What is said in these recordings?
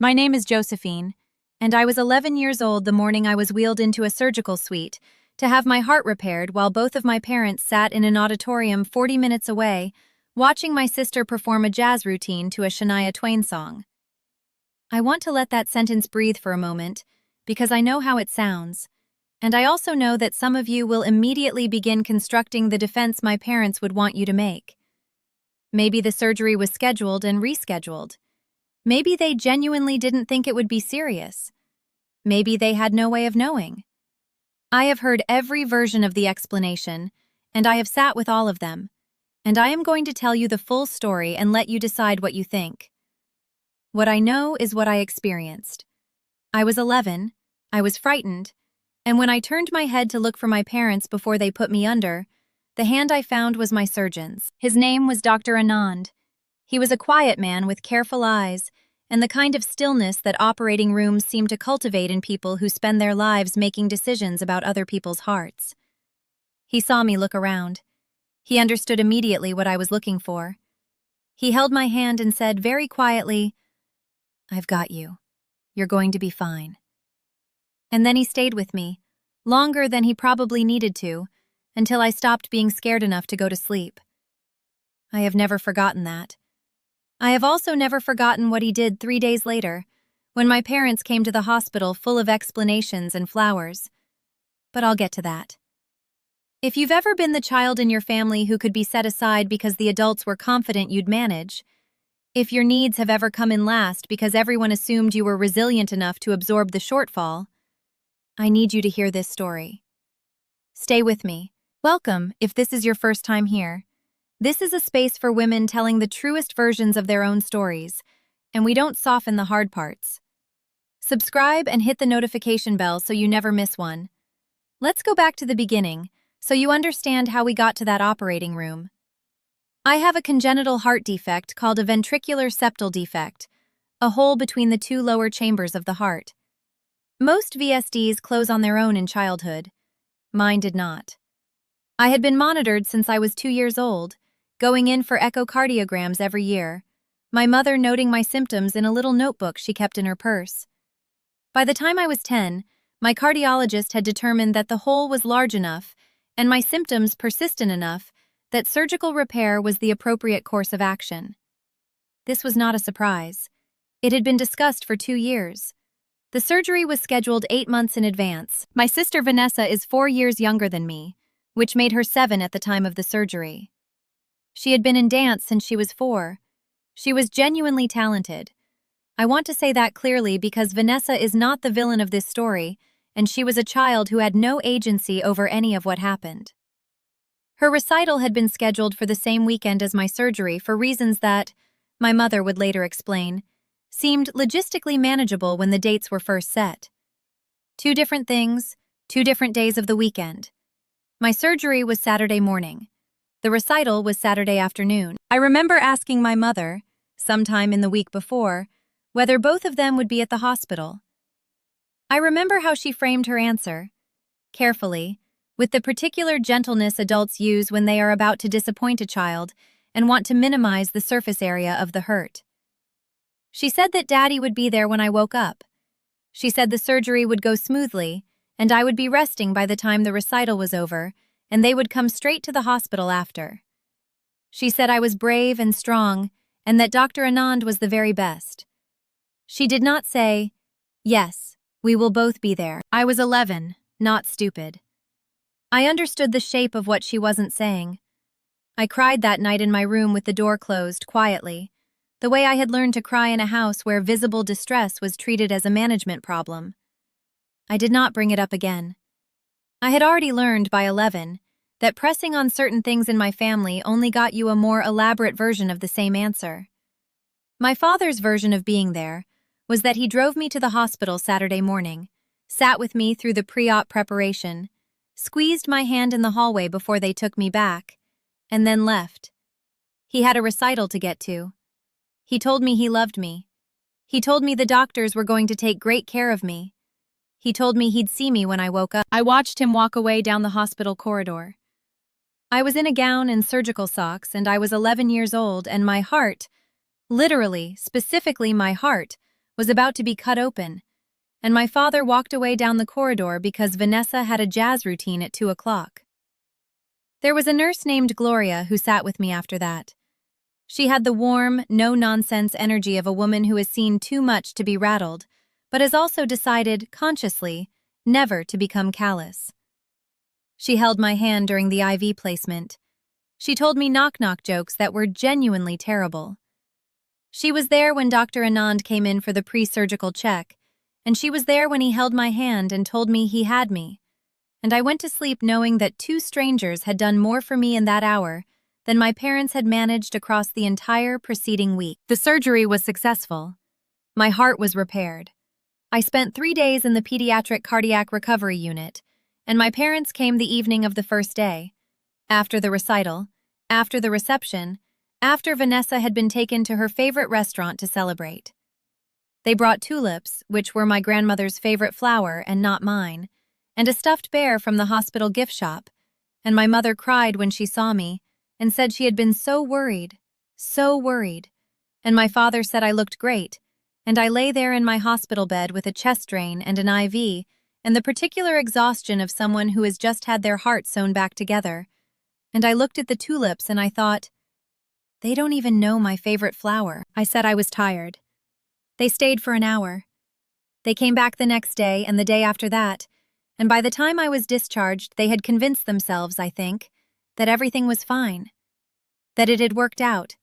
My name is Josephine, and I was 11 years old the morning I was wheeled into a surgical suite to have my heart repaired while both of my parents sat in an auditorium 40 minutes away, watching my sister perform a jazz routine to a Shania Twain song. I want to let that sentence breathe for a moment, because I know how it sounds, and I also know that some of you will immediately begin constructing the defense my parents would want you to make. Maybe the surgery was scheduled and rescheduled. Maybe they genuinely didn't think it would be serious. Maybe they had no way of knowing. I have heard every version of the explanation, and I have sat with all of them, and I am going to tell you the full story and let you decide what you think. What I know is what I experienced. I was 11, I was frightened, and when I turned my head to look for my parents before they put me under, the hand I found was my surgeon's. His name was Dr. Anand. He was a quiet man with careful eyes, and the kind of stillness that operating rooms seem to cultivate in people who spend their lives making decisions about other people's hearts. He saw me look around. He understood immediately what I was looking for. He held my hand and said very quietly, "I've got you. You're going to be fine." And then he stayed with me, longer than he probably needed to, until I stopped being scared enough to go to sleep. I have never forgotten that. I have also never forgotten what he did 3 days later, when my parents came to the hospital full of explanations and flowers. But I'll get to that. If you've ever been the child in your family who could be set aside because the adults were confident you'd manage, if your needs have ever come in last because everyone assumed you were resilient enough to absorb the shortfall, I need you to hear this story. Stay with me. Welcome, if this is your first time here. This is a space for women telling the truest versions of their own stories, and we don't soften the hard parts. Subscribe and hit the notification bell so you never miss one. Let's go back to the beginning, so you understand how we got to that operating room. I have a congenital heart defect called a ventricular septal defect, a hole between the two lower chambers of the heart. Most VSDs close on their own in childhood. Mine did not. I had been monitored since I was 2 years old, going in for echocardiograms every year, my mother noting my symptoms in a little notebook she kept in her purse. By the time I was 10, my cardiologist had determined that the hole was large enough and my symptoms persistent enough that surgical repair was the appropriate course of action. This was not a surprise. It had been discussed for 2 years. The surgery was scheduled 8 months in advance. My sister Vanessa is 4 years younger than me, which made her 7 at the time of the surgery. She had been in dance since she was 4. She was genuinely talented. I want to say that clearly because Vanessa is not the villain of this story, and she was a child who had no agency over any of what happened. Her recital had been scheduled for the same weekend as my surgery for reasons that, my mother would later explain, seemed logistically manageable when the dates were first set. 2 different things, 2 different days of the weekend. My surgery was Saturday morning. The recital was Saturday afternoon. I remember asking my mother, sometime in the week before, whether both of them would be at the hospital. I remember how she framed her answer, carefully, with the particular gentleness adults use when they are about to disappoint a child and want to minimize the surface area of the hurt. She said that Daddy would be there when I woke up. She said the surgery would go smoothly, and I would be resting by the time the recital was over, and they would come straight to the hospital after. She said I was brave and strong, and that Dr. Anand was the very best. She did not say, "Yes, we will both be there." I was 11, not stupid. I understood the shape of what she wasn't saying. I cried that night in my room with the door closed, quietly, the way I had learned to cry in a house where visible distress was treated as a management problem. I did not bring it up again. I had already learned by 11 that pressing on certain things in my family only got you a more elaborate version of the same answer. My father's version of being there was that he drove me to the hospital Saturday morning, sat with me through the pre-op preparation, squeezed my hand in the hallway before they took me back, and then left. He had a recital to get to. He told me he loved me. He told me the doctors were going to take great care of me. He told me he'd see me when I woke up. I watched him walk away down the hospital corridor. I was in a gown and surgical socks, and I was 11 years old, and my heart, literally, specifically my heart, was about to be cut open, and my father walked away down the corridor because Vanessa had a jazz routine at 2 o'clock. There was a nurse named Gloria who sat with me after that. She had the warm, no-nonsense energy of a woman who has seen too much to be rattled, but has also decided, consciously, never to become callous. She held my hand during the IV placement. She told me knock-knock jokes that were genuinely terrible. She was there when Dr. Anand came in for the pre-surgical check, and she was there when he held my hand and told me he had me. And I went to sleep knowing that 2 strangers had done more for me in that hour than my parents had managed across the entire preceding week. The surgery was successful. My heart was repaired. I spent 3 days in the pediatric cardiac recovery unit, and my parents came the evening of the first day. After the recital, after the reception, after Vanessa had been taken to her favorite restaurant to celebrate. They brought tulips, which were my grandmother's favorite flower and not mine, and a stuffed bear from the hospital gift shop, and my mother cried when she saw me and said she had been so worried, and my father said I looked great, and I lay there in my hospital bed with a chest drain and an IV and the particular exhaustion of someone who has just had their heart sewn back together, and I looked at the tulips and I thought, they don't even know my favorite flower. I said I was tired. They stayed for an hour. They came back the next day and the day after that, and by the time I was discharged, they had convinced themselves, I think, that everything was fine, that it had worked out,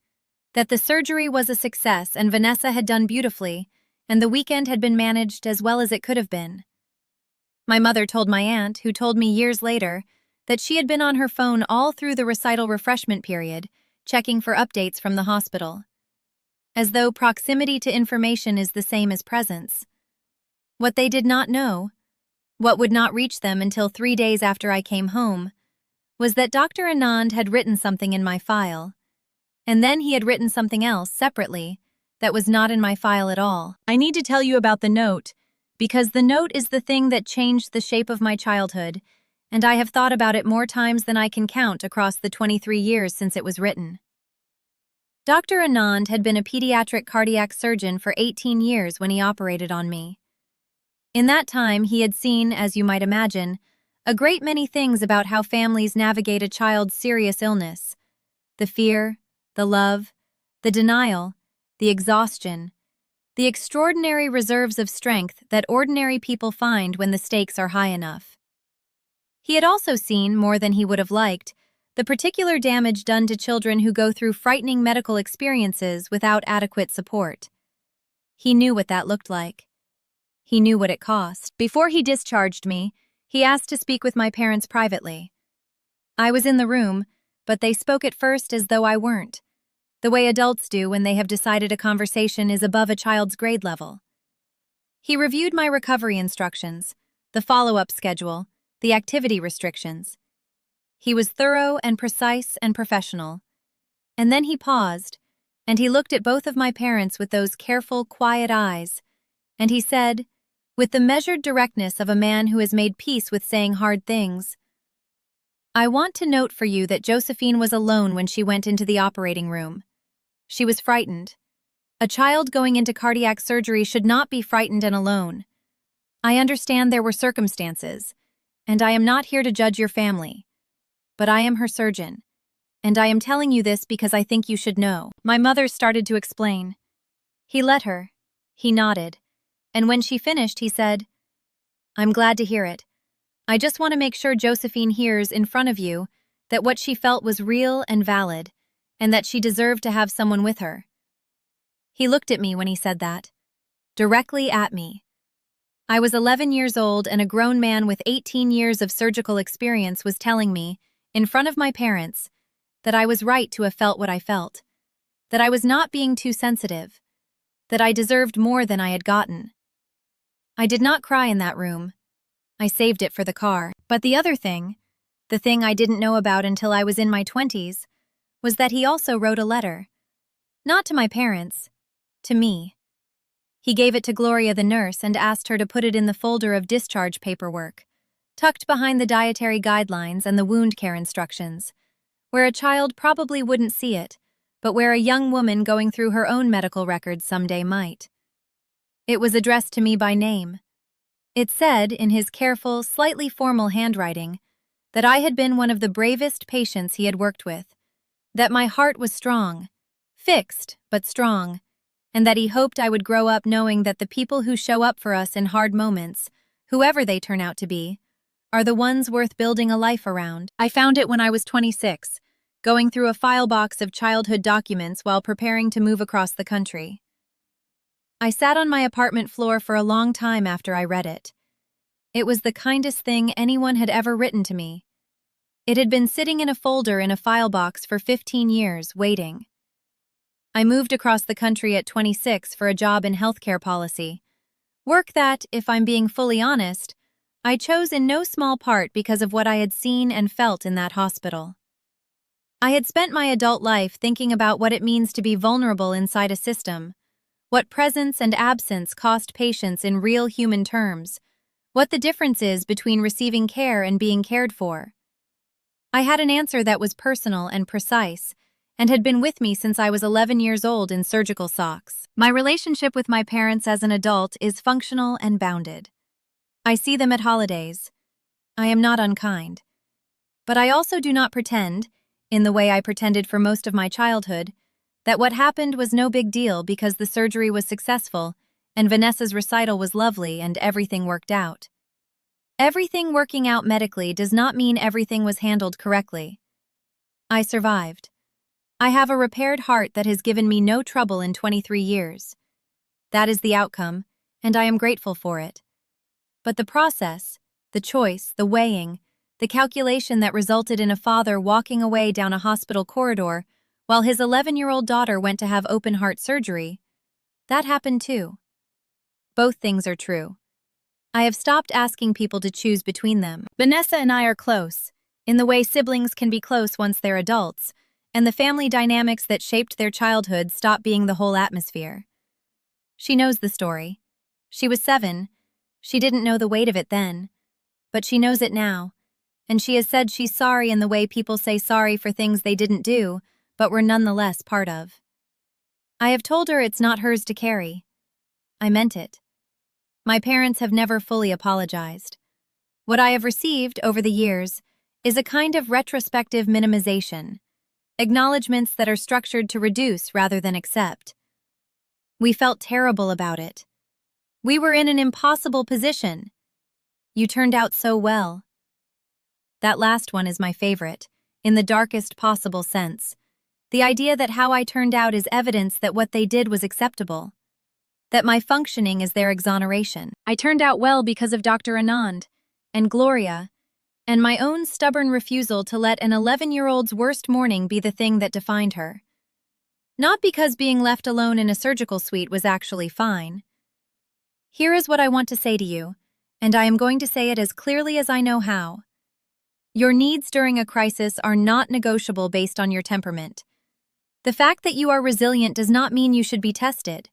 that the surgery was a success and Vanessa had done beautifully, and the weekend had been managed as well as it could have been. My mother told my aunt, who told me years later, that she had been on her phone all through the recital refreshment period, checking for updates from the hospital. As though proximity to information is the same as presence. What they did not know, what would not reach them until 3 days after I came home, was that Dr. Anand had written something in my file, and then he had written something else separately that was not in my file at all. I need to tell you about the note, because the note is the thing that changed the shape of my childhood, and I have thought about it more times than I can count across the 23 years since it was written. Dr. Anand had been a pediatric cardiac surgeon for 18 years when he operated on me. In that time, he had seen, as you might imagine, a great many things about how families navigate a child's serious illness. The fear, the love, the denial, the exhaustion, the extraordinary reserves of strength that ordinary people find when the stakes are high enough. He had also seen, more than he would have liked, the particular damage done to children who go through frightening medical experiences without adequate support. He knew what that looked like. He knew what it cost. Before he discharged me, he asked to speak with my parents privately. I was in the room, but they spoke at first as though I weren't, the way adults do when they have decided a conversation is above a child's grade level. He reviewed my recovery instructions, the follow-up schedule, the activity restrictions. He was thorough and precise and professional. And then he paused, and he looked at both of my parents with those careful, quiet eyes, and he said, with the measured directness of a man who has made peace with saying hard things, I want to note for you that Josephine was alone when she went into the operating room. She was frightened. A child going into cardiac surgery should not be frightened and alone. I understand there were circumstances, and I am not here to judge your family. But I am her surgeon, and I am telling you this because I think you should know. My mother started to explain. He let her. He nodded. And when she finished, he said, I'm glad to hear it. I just want to make sure Josephine hears in front of you that what she felt was real and valid, and that she deserved to have someone with her. He looked at me when he said that. Directly at me. I was 11 years old and a grown man with 18 years of surgical experience was telling me, in front of my parents, that I was right to have felt what I felt, that I was not being too sensitive, that I deserved more than I had gotten. I did not cry in that room. I saved it for the car. But the other thing, the thing I didn't know about until I was in my 20s, was that he also wrote a letter. Not to my parents, to me. He gave it to Gloria the nurse and asked her to put it in the folder of discharge paperwork, tucked behind the dietary guidelines and the wound care instructions, where a child probably wouldn't see it, but where a young woman going through her own medical records someday might. It was addressed to me by name. It said, in his careful, slightly formal handwriting, that I had been one of the bravest patients he had worked with, that my heart was strong, fixed, but strong, and that he hoped I would grow up knowing that the people who show up for us in hard moments, whoever they turn out to be, are the ones worth building a life around. I found it when I was 26, going through a file box of childhood documents while preparing to move across the country. I sat on my apartment floor for a long time after I read it. It was the kindest thing anyone had ever written to me. It had been sitting in a folder in a file box for 15 years, waiting. I moved across the country at 26 for a job in healthcare policy. Work that, if I'm being fully honest, I chose in no small part because of what I had seen and felt in that hospital. I had spent my adult life thinking about what it means to be vulnerable inside a system, what presence and absence cost patients in real human terms, what the difference is between receiving care and being cared for. I had an answer that was personal and precise, and had been with me since I was 11 years old in surgical socks. My relationship with my parents as an adult is functional and bounded. I see them at holidays. I am not unkind. But I also do not pretend, in the way I pretended for most of my childhood, that what happened was no big deal because the surgery was successful and Vanessa's recital was lovely and everything worked out. Everything working out medically does not mean everything was handled correctly. I survived. I have a repaired heart that has given me no trouble in 23 years. That is the outcome, and I am grateful for it. But the process, the choice, the weighing, the calculation that resulted in a father walking away down a hospital corridor while his 11-year-old daughter went to have open-heart surgery, that happened too. Both things are true. I have stopped asking people to choose between them. Vanessa and I are close, in the way siblings can be close once they're adults, and the family dynamics that shaped their childhood stop being the whole atmosphere. She knows the story. She was 7. She didn't know the weight of it then, but she knows it now, and she has said she's sorry in the way people say sorry for things they didn't do, but were nonetheless part of. I have told her it's not hers to carry. I meant it. My parents have never fully apologized. What I have received over the years is a kind of retrospective minimization, acknowledgments that are structured to reduce rather than accept. We felt terrible about it. We were in an impossible position. You turned out so well. That last one is my favorite, in the darkest possible sense. The idea that how I turned out is evidence that what they did was acceptable. That my functioning is their exoneration. I turned out well because of Dr. Anand, and Gloria, and my own stubborn refusal to let an 11-year-old's worst morning be the thing that defined her. Not because being left alone in a surgical suite was actually fine. Here is what I want to say to you, and I am going to say it as clearly as I know how. Your needs during a crisis are not negotiable based on your temperament. The fact that you are resilient does not mean you should be tested.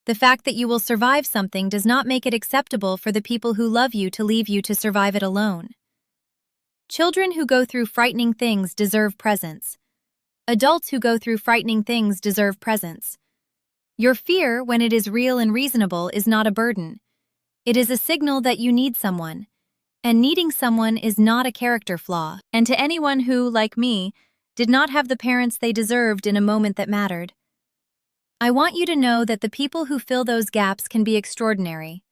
The fact that you will survive something does not make it acceptable for the people who love you to leave you to survive it alone. Children who go through frightening things deserve presence. Adults who go through frightening things deserve presence. Your fear, when it is real and reasonable, is not a burden. It is a signal that you need someone. And needing someone is not a character flaw. And to anyone who, like me, did not have the parents they deserved in a moment that mattered, I want you to know that the people who fill those gaps can be extraordinary.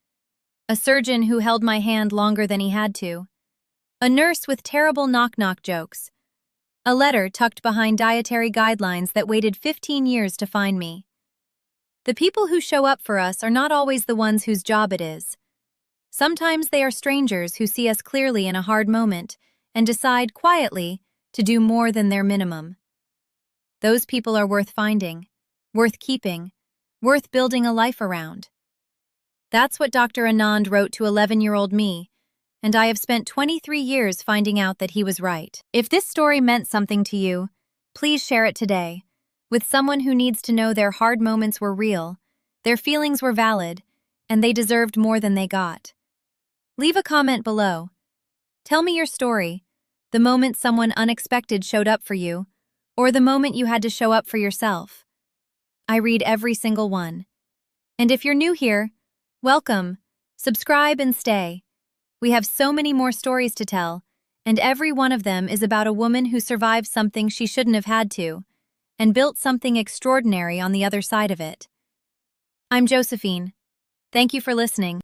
A surgeon who held my hand longer than he had to. A nurse with terrible knock-knock jokes. A letter tucked behind dietary guidelines that waited 15 years to find me. The people who show up for us are not always the ones whose job it is. Sometimes they are strangers who see us clearly in a hard moment and decide quietly to do more than their minimum. Those people are worth finding, worth keeping, worth building a life around. That's what Dr. Anand wrote to 11-year-old me, and I have spent 23 years finding out that he was right. If this story meant something to you, please share it today, with someone who needs to know their hard moments were real, their feelings were valid, and they deserved more than they got. Leave a comment below. Tell me your story, the moment someone unexpected showed up for you, or the moment you had to show up for yourself. I read every single one. And if you're new here, Welcome. Subscribe and stay. We have so many more stories to tell, and every one of them is about a woman who survived something she shouldn't have had to, and built something extraordinary on the other side of it. I'm Josephine. Thank you for listening.